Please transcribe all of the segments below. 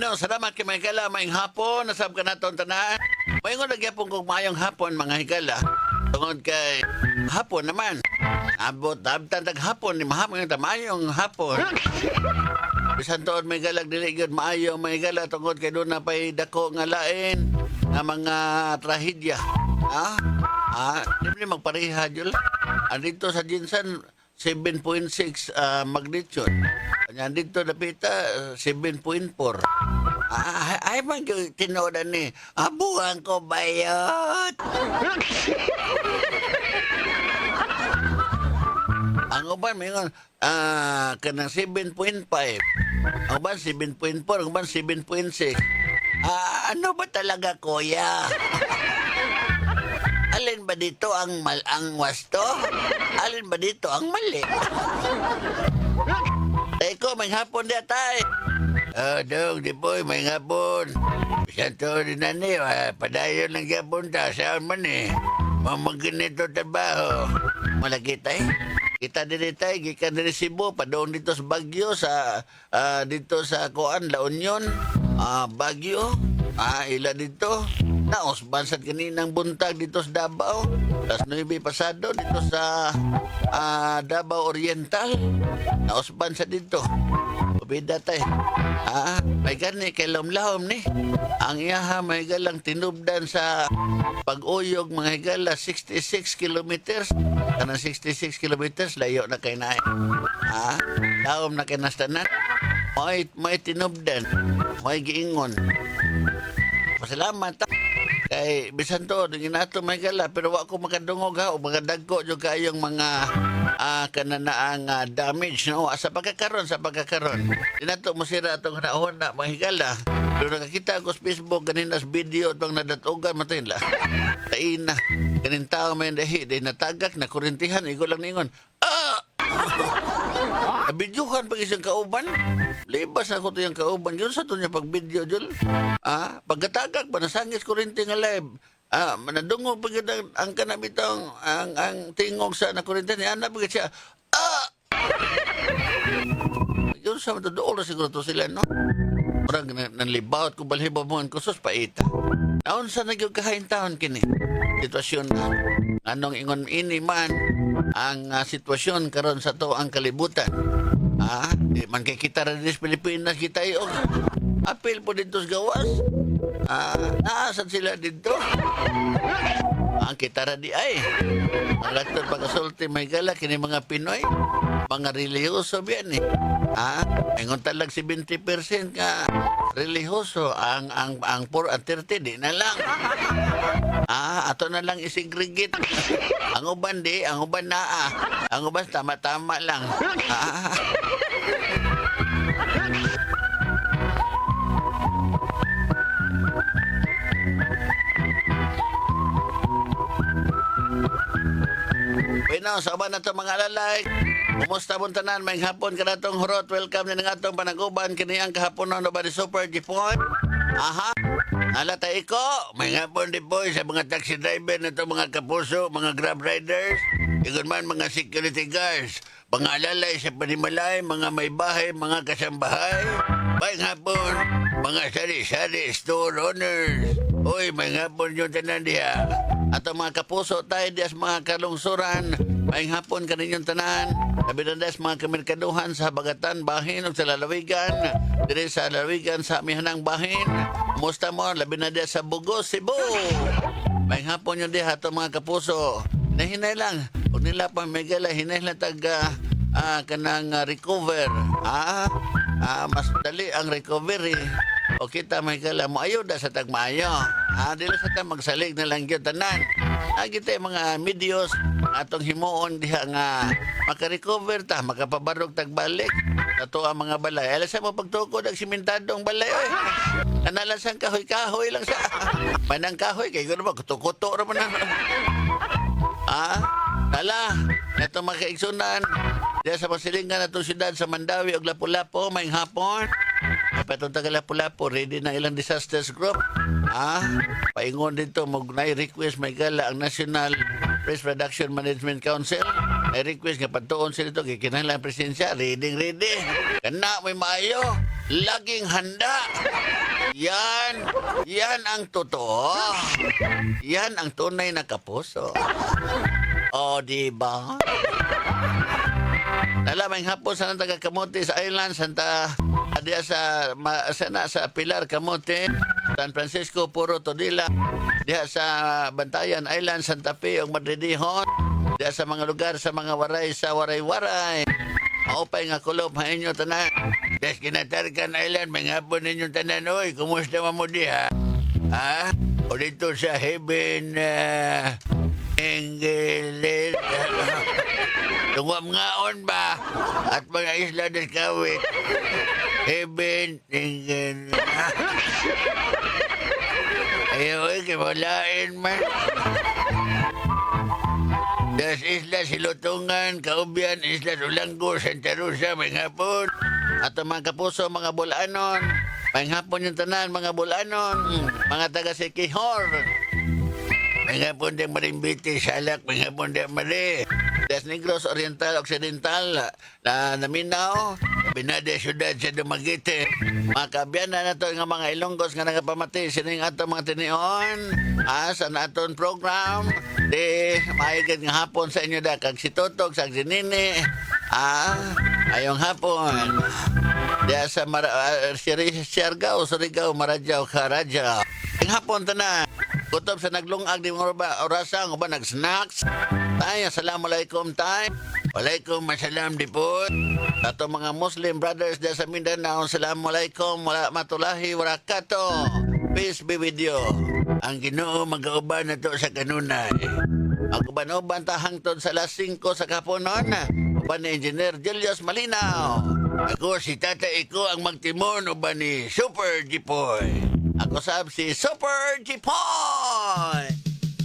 Bueno, salamat kay mga higala, maing hapon, nasab ka na itong tanan. Mayon nagyapon kong mayong hapon, mga higala. Tungod kay hapon naman. Abot, abtantag hapon, ni mahapon yung tamayong hapon. Bisan toon may galag dili gyud maayo may gala tungod kay doon na pay dako nga lain nga mga trahedya. Ha? Di magpareha jud. Andito sa Jinsan 7.6 magnitude. Kanya dito dapita 7.4. Ay man gyud tinodan ni. Abuhan ko bayot. Ang uban mingon kanang 7.5. Ang uban 7.4, ang uban 7.6. Ano ba talaga, kuya? Alin ba dito ang wasto? Alin ba dito ang mali? Eko, may hapon di atay. Dong, di boy, may hapon. Bisan to rin na ni, padayon lang hapon ta. Saan man eh? Mamaganito trabaho. Malagi tayo. Kita diri tayo, gikan diri Cebu, padong dito sa Baguio, dito sa Kuan, La Union, Baguio, ila dito. Naos, bansad kaninang buntag dito sa Davao. Tas 9 pasado dito sa Davao Oriental. Naos, bansad dito. Pabida tayo. May gani kay lahom ni. Ang iyaha may galang tinubdan sa pag-uyog mga higala 66 kilometers. Kanang 66 kilometers layo na kay naay. Lahom na kay nastanan. May tinubdan. May giingon. Pasalamat kay bisan to ginato may gala pero wa ko makadungog ha o mga dagko jud kayong mga kananaang damage no sa pagkakaron dinato mo sira atong naon na mga higala pero nakakita ko sa Facebook ganina sa video tong nadatugan matin la kaina kanin tao may dahi day natagak na kurintihan igo lang ningon Bidyuhan pag isang kauban. Libas ako to yung kauban. Yun sa to niya pag video, Jul. Pagkatagak pa, nasangis kurinti nga live. Manadungo pag ang kanabitang, ang tingog sa nakurinti niya. Anak pag siya, Yun sa matudool na siguro to sila, no? Parang nanlibaut ko balhibaw mo ang kusos paita. Naon sa nagyog kahain taon kini. Sitwasyon na. Anong ingon ini man ang sitwasyon karon sa to ang kalibutan. Di man kay kita rin sa Pilipinas kita yung apil po dito sa gawas. Naasan sila dito? Ang kita rin di ay. Ang lahat pagkasulti may gala kini mga Pinoy. Mga reliyoso biyan eh. Ingon talag 70% ka reliyoso ang 30 di na lang. Ato na lang isegregate. Ang uban di, ang uban naa. Ang uban tama-tama lang. Bueno, saban na ito mga lalay. Kumusta mong tanan? May hapon ka na itong hurot. Welcome na nga itong panaguban. Kini ang kahapon na ba ni Super G-Point? Alata iko, may hapon di boy sa mga taxi driver na itong mga kapuso, mga grab riders. Igon man mga security guards. Mga alalay sa panimalay, mga may bahay, mga kasambahay. May hapon, mga sari-sari store owners. Uy, may hapon yung tanan diha. At ang mga kapuso tayo diya sa mga kalungsuran. May hapon ka ninyong tanan. Nabilandas mga kamerkaduhan sa Bagatan, Bahin o sa Lalawigan. Dire sa Lalawigan sa Amihanang Bahin. Musta mo, labi na diya sa Bugos, Cebu. May hapon yun diya itong mga kapuso. Nahinay lang. Huwag nila pa may gala, hinay lang kanang recover. Mas dali ang recovery. O kita may gala mo ayuda sa tagmaayo. Dili sa ta magsalig na lang yun tanan. Kita mga medios atong himuon diha nga makarecover ta, makapabarog tagbalik. Nato ang mga balay. Alam sa mo pagtukod ang simentadong balay. Kanalan sang kahoy-kahoy lang sa manang kahoy. Kaya gano'n ba, kuto-kuto naman na. Tala, ito mga kaigsunan. Diya sa pasilingan na itong syudad sa Mandawi o Lapu-Lapu, may hapon. Patong taga Lapu-Lapu, ready na ilang disasters group. Paingon dito, nai-request may gala ang National Risk Reduction Management Council. Nai-request nga patuon sila ito, kikinahanglan presensya, ready. Kana, may maayo. laging handa. Yan ang totoo. Yan ang tunay na kapuso. O, diba? Nalamang hapon sa taga Camotes Island, diya sa Pilar, Camote, San Francisco, Puro, Todila, diya sa Bantayan Island, Santa Fe, ug Madridihon, diya sa mga lugar sa mga waray sa waray-waray. Maupay nga kulob ha inyo tanan. Des Kinatarkan Island, may hapon ninyong tanan, oy, kumusta mo diha? Ha? O dito sa Heaven, Engeles, tungwam ngaon ba? At mga isla del Kawit. Heaven, Engeles. Ayaw, kibalain man. Das Islas Silutungan, Kaubian, Islas Ulango, Santa Rosa, may hapon. At ang mga kapuso, mga bulanon. May hapon yung tanan, mga bulanon. Mga taga Sikihor. May hapon din Marimbiti, Salak, may hapon din Mari. Das Negros, Oriental, Occidental, na Minao. Binade, Syudad, sa Dumaguete. Mga kabyanan na to, nga mga Ilonggos nga nagapamati, sining ato mga tinion. Sa naton program. Di, maigad nga hapon sa inyo da, kag si Totog, sa Ginini. Ayong hapon. Diya sa Siargao, Surigao, Maradjao, Karadjao. Ang hapon tanan. Kutob sa naglungag di mga orasang, uba nag-snacks. Tayo, assalamualaikum tayo. Walaikum masalam di po. Ato mga Muslim brothers diya sa Mindanao, assalamualaikum warahmatullahi wabarakatuh. Peace be with you. Ang Ginoo mag-auban na to sa kanunay. Mag-uban-uban tahangtod sa alas 5 sa kapunon. Uban ni Engineer Julius Malinaw. Ako si Tata Iko ang magtimon uban ni Super Jipoy. Ako sab si Super Jipoy.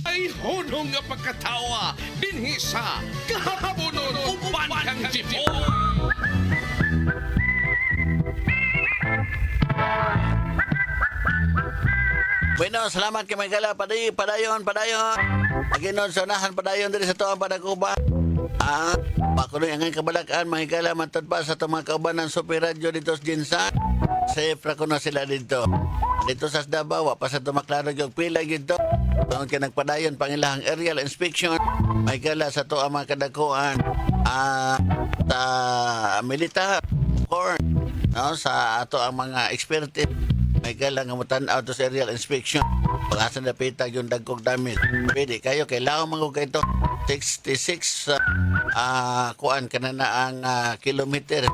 Ay hunong nga pagkatawa dinhi sa kahabonon uban kang Jipoy. Bueno, salamat kay Magala. Padayon. Maginon sa unahan, padayon diri sa tuwang panaguban. Pakuloy ang kabalakaan, Magala, matod pa sa itong mga kauban ng Super Radio dito sa Jinsan. Safe ra ko na sila dito. Dito sa Davao, pa sa tumaklaro yung pila dito. Doon ka nagpadayon, pangilahang aerial inspection. Magala sa tuwang mga kadakuan. Sa militar, or no, sa ato ang mga expertise. May kailang ngamutan out sa aerial inspection. Pag-asa na pita yung dagkog damit. Pwede kayo, kailangan mga kayo ito. 66 kuan ka na ang kilometer.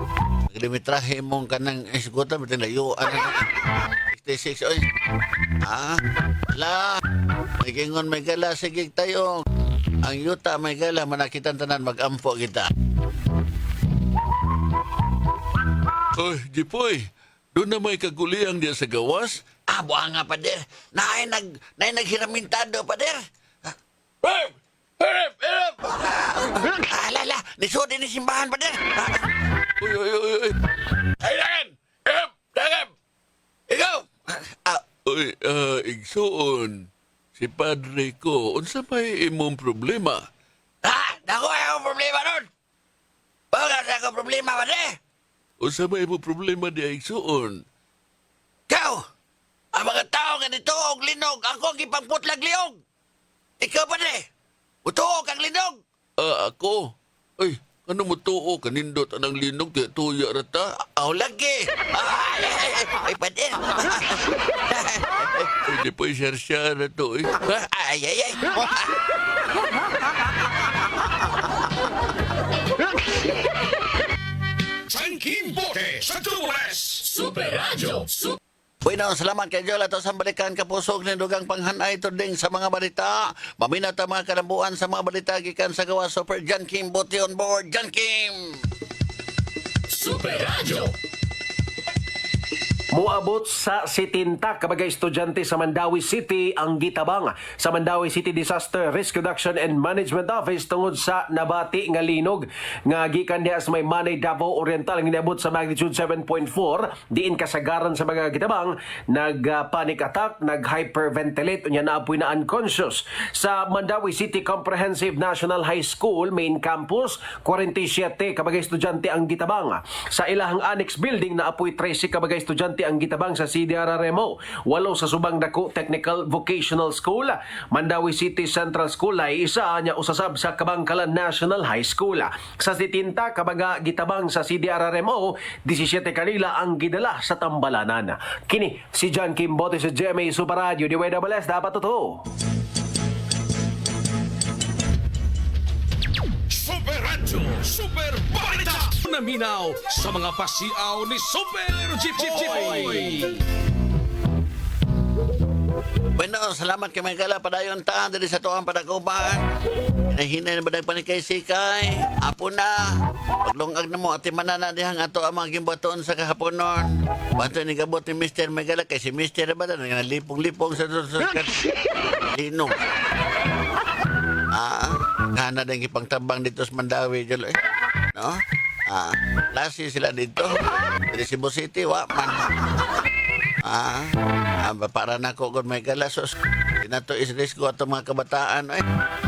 Kilometrahe mong kanang isgutan. Layuan na 66. Oy. May kingon may gala. Sige tayo. Ang yuta may gala. Manakitan tanan mag-ampo kita. Oy, Jipoy. Doon na may kaguliang diya sa gawas? Buha nga, pader. Naay naghiramintado, pader. Hirap! Lala, nisod ni simbahan, pader. Uy! Kailangan! Hirap! Ikaw! Uy, igsoon. Si padre ko, unsa may imong problema? Naku, ayaw problema nun. Bakit ako problema, pader? Unsa may imong problema diya igsoon? Ikaw! Ang mga tao nga dito og linog, ako ang ipangputlag liog. Ikaw, pader. Utuog ang linog. Ako? Ay, ano mo tuo? Kanindot anang linog, tiya tuya rata. Lagi. Ay, pader. Ay, di pa isyar-syar na to, eh. Ay. Sangking bote sa tubulas. Super Radio. Bueno, salamat kay Joel ato sa balikan kapusog ni dugang panghanay tuding sa mga balita. Maminat ang mga kalambuan sa mga balita gikan sa gawa Super John Kim Bote on board. John Kim. Super Radio. Muabot sa 70 kabagay estudyante sa Mandawi City ang gitabang sa Mandawi City Disaster Risk Reduction and Management Office tungod sa nabati nga linog nga gikan diha sa may Manay, Davao Oriental nga niabot sa magnitude 7.4 diin kasagaran sa mga gitabang nag-panic attack, nag-hyperventilate unya naapoy na unconscious sa Mandawi City Comprehensive National High School main campus. 47 kabagay estudyante ang gitabang sa ilahang annex building naapoy 13 kabagay estudyante ang gitabang sa CDRRMO, 8 sa Subang Dako Technical Vocational School, Mandawi City Central School ay isa nya usasab sa Kabangkalan National High School. Sa 70 kabaga gitabang sa CDRRMO, 17 kanila ang gidala sa Tambalanan. Kini si John Kimbote sa GMA Super Radio DWS dapat totoo. Super Radio, Super Balita! Naminaw sa mga pasiaw ni Super Jipoy! Bueno, salamat kay mga kala padayon ta diri sa tuang padaguban. Nahinay na ba panikay-sikay? Apo na. Paglungag na mo at manana dihang ato ang mga gimbaton sa kahaponon. Banto ni gabot ni Mr. Megala kay si Mr. ba na lipong-lipong sa linong. Ngana din ipangtabang dito sa Mandawi, Jolo, eh. No? Lasi sila dito. Dari Cebu City, wa man. Para na ko kung may kalasos. Di na to isrisgo ato mga kabataan, eh.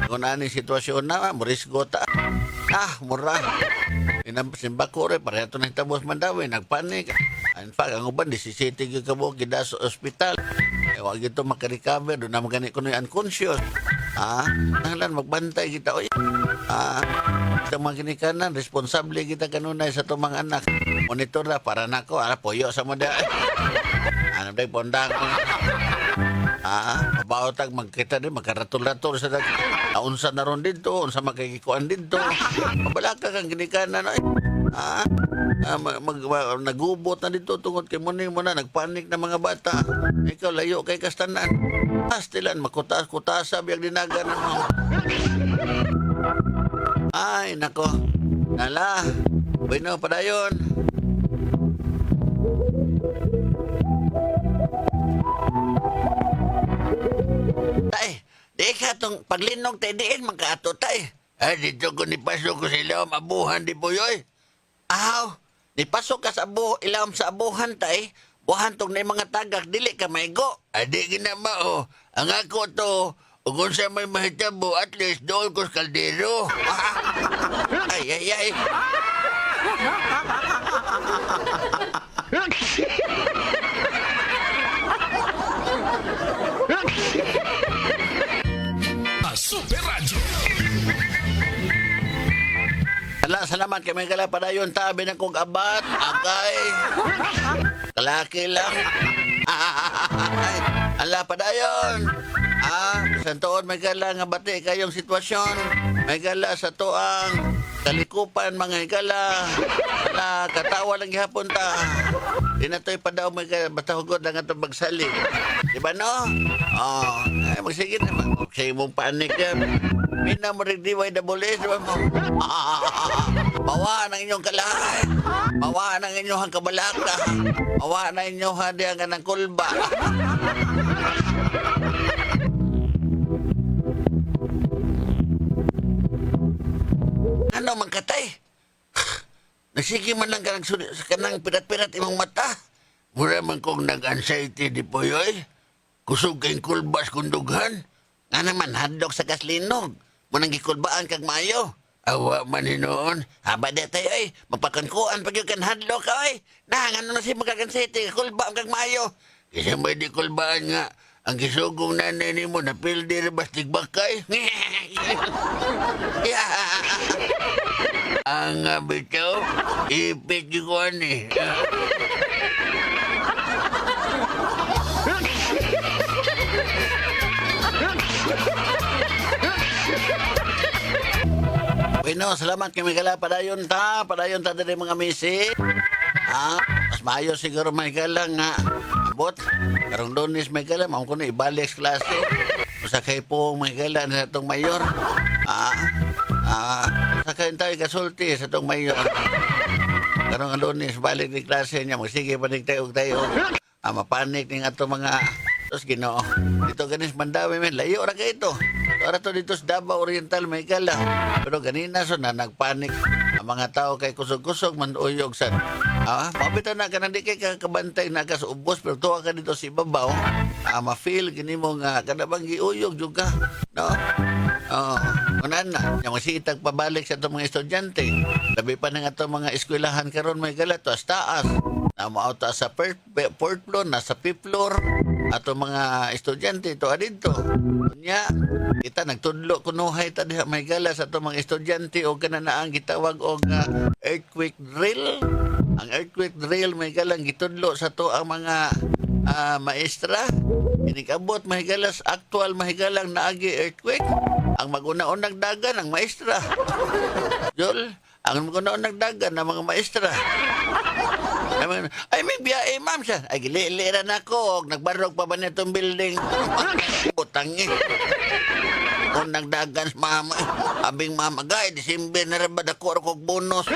Kung ano sitwasyon na, murisgo ta. Mura. Simbako rin, pareha ito nagtabos Mandawi, nagpanik. In fact, ang uban, 17 yung kabo, gida sa ospital. Wag ito makarecover, doon na magani ko na unconscious. Nanglan, magbantay kita, oy. Ito mga ginikanan, responsable kita kanunay sa itong mga anak. Monitor na, para na ko, poyo sa mga ano dahi, pondang ko. Mabaotag, magkita din, magkaratul-ratul sa naunsa na ron dito, unsa magkikikuan dito. Mabalaka kang ginikanan, oy. Nagubot na dito tungod kay mo na nagpanik na mga bata. Ikaw layo kay kastanan. Pastilan makutas-kutas biyag dinaga na mo. Ay nako. Nala. Bueno padayon. Tay, di ka tong paglinog tay diin magkaato tay. Ay dito ko nipasok ko sila mabuhan di boyoy. Nipasok ka sa ilawom sa abuhan tay, buhan tong na mga tagak, dili ka maigo. Adi ginama ang ako to, kung sa may mahitabo, at least doon ko sa kaldero. Ay. Super Radio! Salamat kay mga kala padayon tabi na kong abat, agay. Kalaki lang. Ala padayon. Santoon may kala nga bati kayong sitwasyon. May kala sa tuang kalikupan mga higala. Katawa lang gihapon ta. Di na to'y padaw may kala batahugod lang itong magsalig. Diba no? Magsige naman. Sige mong panik yan. Mina mo rin diway na bulis. Mawa ng inyong kalahay. Mawa ng inyong kabalaka. Mawa ng inyong hadiangan ng kulba. Ano man katay? Nasige man lang kanang pirat-pirat imong mata. Mura man kong nag-anxiety di po yoy. Kusog kayong kulbas kundughan. Nga naman hadlok sa kaslinog. Munang gikulbaan kag maayo. Awa man hinoon. Haba de tayo ay. Mapakankuan pag yung kanhadlok ka ay. Ano na si magkakansete. Kulbaan kag maayo. Kasi may di kulbaan nga. Ang kisugong nanay ni mo na pildi na bastig bakay. Ang bitaw. Ipit yung kuhan eh. Bueno, salamat kami kala padayon ta dali mga misi. Mas maayo siguro may kala nga abot. Karong Lunes may kala mao ko na ibalik sa klase. Usa kay po may kala na itong mayor. Sa kain tayo kasulti sa itong mayor. Karong Lunes balik ni klase niya, magsige pa tayo. Mapanik ning ato mga tos Ginoo. Dito ganis Mandawi men, layo ra kay ito. Para to dito sa Davao Oriental may kala. Pero ganina so na nagpanik ang mga tao kay kusog-kusog man uyog sad. Mabitaw na ka di kay kabantay na ka sa ubos pero tuwa ka dito sa ibabaw. Ma-feel gini mo nga kada bang giuyog jud ka, no? Unan na, yung masitag pabalik sa itong mga estudyante. Labi pa na nga itong mga eskwelahan karon may galat, taas taas. Na maauta sa fourth floor, nasa fifth floor. Ato mga estudyante, ito adito. Kunya, kita nagtudlo, kunuhay ta diha may gala sa itong mga estudyante o kananaang gitawag o earthquake drill. Ang earthquake drill may galang gitudlo sa to ang mga maestra. Inikabot mahigalas, actual mahigalang naagi earthquake. Ang maguna-unang dagan ang maestra. Jol, ang maguna-unang dagan ng mga maestra. Ay, may biyahe, ma'am siya. Ay, gilira na ako. Nagbarog pa ba nitong building? Butang eh. Unang dagan, mama. Abing mama, gay, Disimber na rin ba dako kog bonus?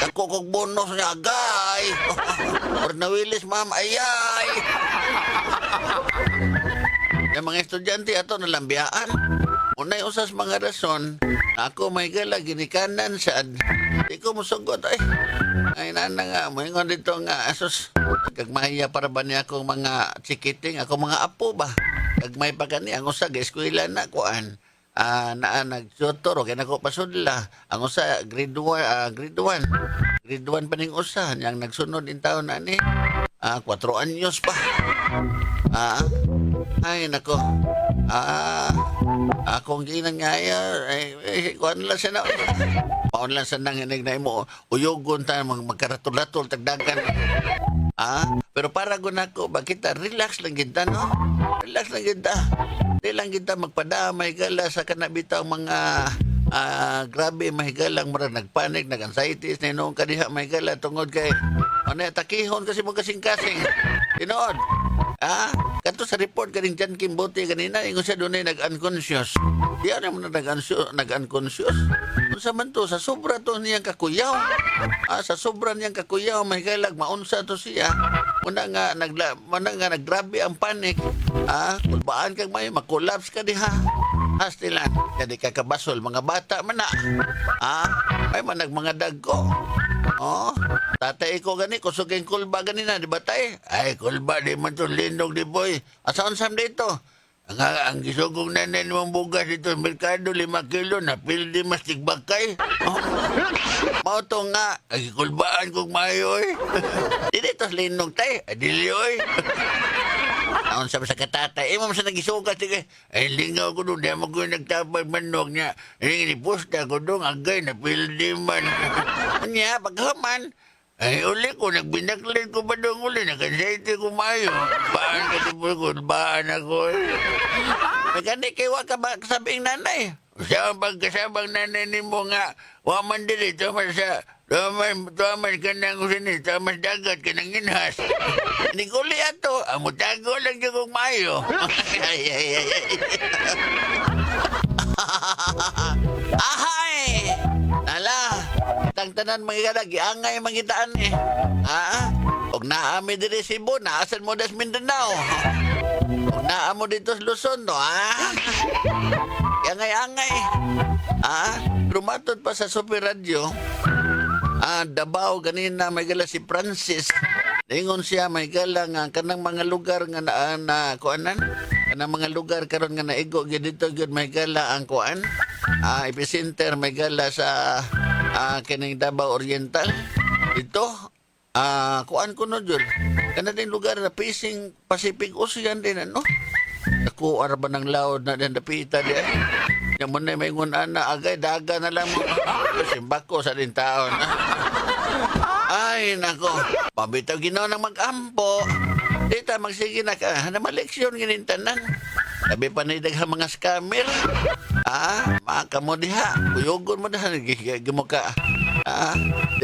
Dako kog bonus niya, gay. Ornawilis, ma'am, ayay. Yung mga estudyante ato nalambiyaan. Unay usas mga rason na ako may gala ginikanan sad. Di ko musugot ay nana nga moingon dito nga asos kagmahiya para ba niya akong mga chikiting ako mga apo ba. Kagmay pa kani ang usa ga eskwela na kuan. Na nagtutor kay nako pasudla. Ang usa grade 1 grade 1 pa ning usa yang nagsunod in taon na ni 4 anyos pa. Ay, nako. Akong ginangaya, kuhan lang siya na. Kuhan lang siya nanginig na mo. Uyogon tayo, magkaratol-latol, tagdagan. Pero para ko nako, bakit relax lang kita, no? Relax lang kita. Di lang kita magpadamay gala sa kanabitaw mga grabe mahigalang mara nagpanik, nag-anxiety, ninong kadiha mahigala tungod kay takihon kasi mo kasing-kasing. Tinood. Kanto sa report kaning Jan Kimbote kanina ingon siya dunay nag-unconscious. Di ano man nag-unconscious. Unsa man to sa sobra to niyang kakuyaw. Sa sobra niyang kakuyaw mahigalag maunsa to siya. Muna nga naggrabe ang panic. Kulbaan kag may makollapse ka diha. Hastilan, jadi kakabasol mga bata man na. Ay manag mga dagko. Tatay ko gani kusugin kulba ganina di ba tay? Ay kulba di man to lindog di boy. Asaon sam dito? Ang gisugong nanay mong bugas dito merkado 5 kilo na pildi mas tigbakay. Mao to nga kulbaan kog mayo oy. Dili to lindog tay, dili oy. Naon sa katatay, mo sa nagisugat sige. Ay lingaw ko doon, di mo ko nagtabay manok niya. Inipusta ko doon, agay na pildi man. Niya, paghaman, ay uli ko, nagbinaklit ko ba doon uli, nakansayte ko mayo. Baan ka tibol ko, baan ako. Nagani kayo ka ba kasabing nanay? Sa pagkasabang nanay ni mo nga, waman dito, sa Tuaman ka nang usinit, mas dagat ka nang inhas. Hindi ko lihat to, amutago lang siya kong mayo. Ahay! Nala, tangtanan mga galagi, angay mangitaan eh. Og naami diri Cebu, naasan mo das Mindanao. Og naamo dito sa Luzon, no, Angay-angay. Rumatod pa sa Super Radio. Davao ganina may gala si Francis. Ingon siya may gala nga kanang mga lugar nga na kuanan. Kanang mga lugar karon nga naigo gyud dito gyud may gala ang kuan. Epicenter may gala sa kining Davao Oriental. Dito kuan kuno jud. Kana din lugar na facing Pacific Ocean din ano. Ako arba ng laod na din dapita di. Yang muna may ngunan na agay daga na lang mo. Simbako sa din taon. Ay, nako. Pabitaw ginawa ng mag-ampo. Dita, magsige na ka. Na maleksyon ginintanan. Sabi pa na idagha mga scammer. Maka mo diha. Kuyogon mo diha. Gigi mo ka.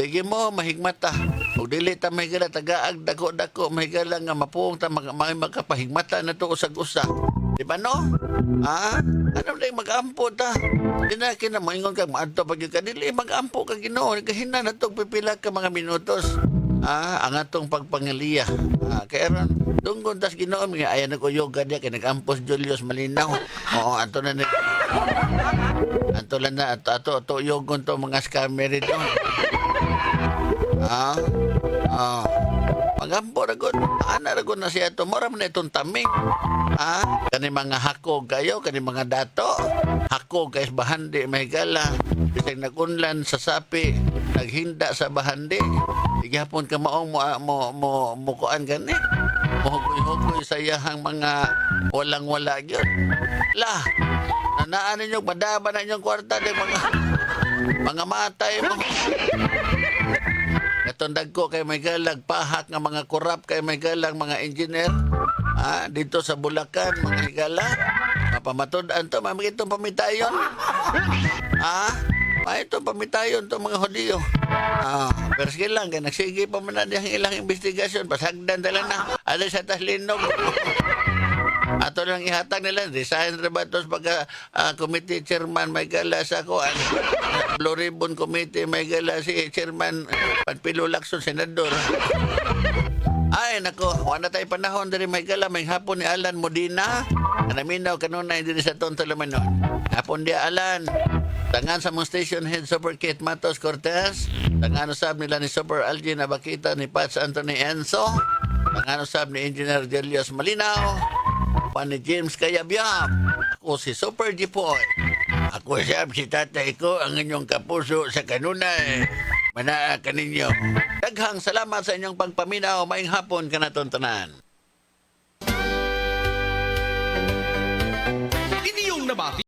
Digi mo, mahigmata. Kung dili ta mahigala, tagaag, dako-dako, mahigala nga mapuong ta, magkapahigmata na to usag-usa. Di ba no? Ha? Ano na yung mag-ampo ta? Di na kinamoingon kang maadto pag ka dili mag-ampo ka Ginoo. Kahina na itong pipila ka mga minutos. Ang atong pagpangaliya. Kaya ron, tungkol tas Ginoo, mga ayan ko yoga diya, kaya nag-ampos Julius Malinaw. Oo, ato na ni... Ato lang na, ato yogon to mga scammer ito. Magampo ragon, ragon na siya to. Mora man na itong taming. Kani mga hakog kayo, kani mga dato. Hakog kaysa bahandi, may gala. Bisag nagunlan sa sapi, naghinda sa bahandi. Igapon ka maong mo kuan gani. Muhugoy-hugoy sa iyahang mga walang-wala yun. Lah, nanaan ninyo, madaba na inyong kwarta ng mga matay mo. Katondag ko kay may galag, pahak nga mga korap kay may galang mga engineer. Dito sa Bulacan, mga higala. Mapamatod-an to, mamigitong pamitayon. Itong pamitayon to mga hodiyo. Pero sige lang, kaya nagsige pa man na diyang ilang investigasyon. Pasagdan tala na. Ano sa taslinog. Ato lang ihatag nila. Resign rebatos pagka committee chairman may gala sa ko. Blue Ribbon Committee may gala si chairman Pagpilo Lacson, senador. Ay, nako, wala tayo panahon dari may gala, may hapon ni Alan Modina. Anaminaw, kanuna hindi sa Tonto Lumanon. Hapon di Alan. Tangan sa mong station head Super Kate Matos Cortez. Tangan usab nila ni Super Algie Nabakita ni Pats Anthony Enzo. Tangan usab ni Engineer Julius Malinaw. Pa ni James Kayabyab. Ako si Super Jipoy. Ako sab si tatay ko, ang inyong kapuso sa kanunay. Manaa kaninyo. Daghang salamat sa inyong pagpaminaw. Maing hapon ka na tanan. Inyong nabati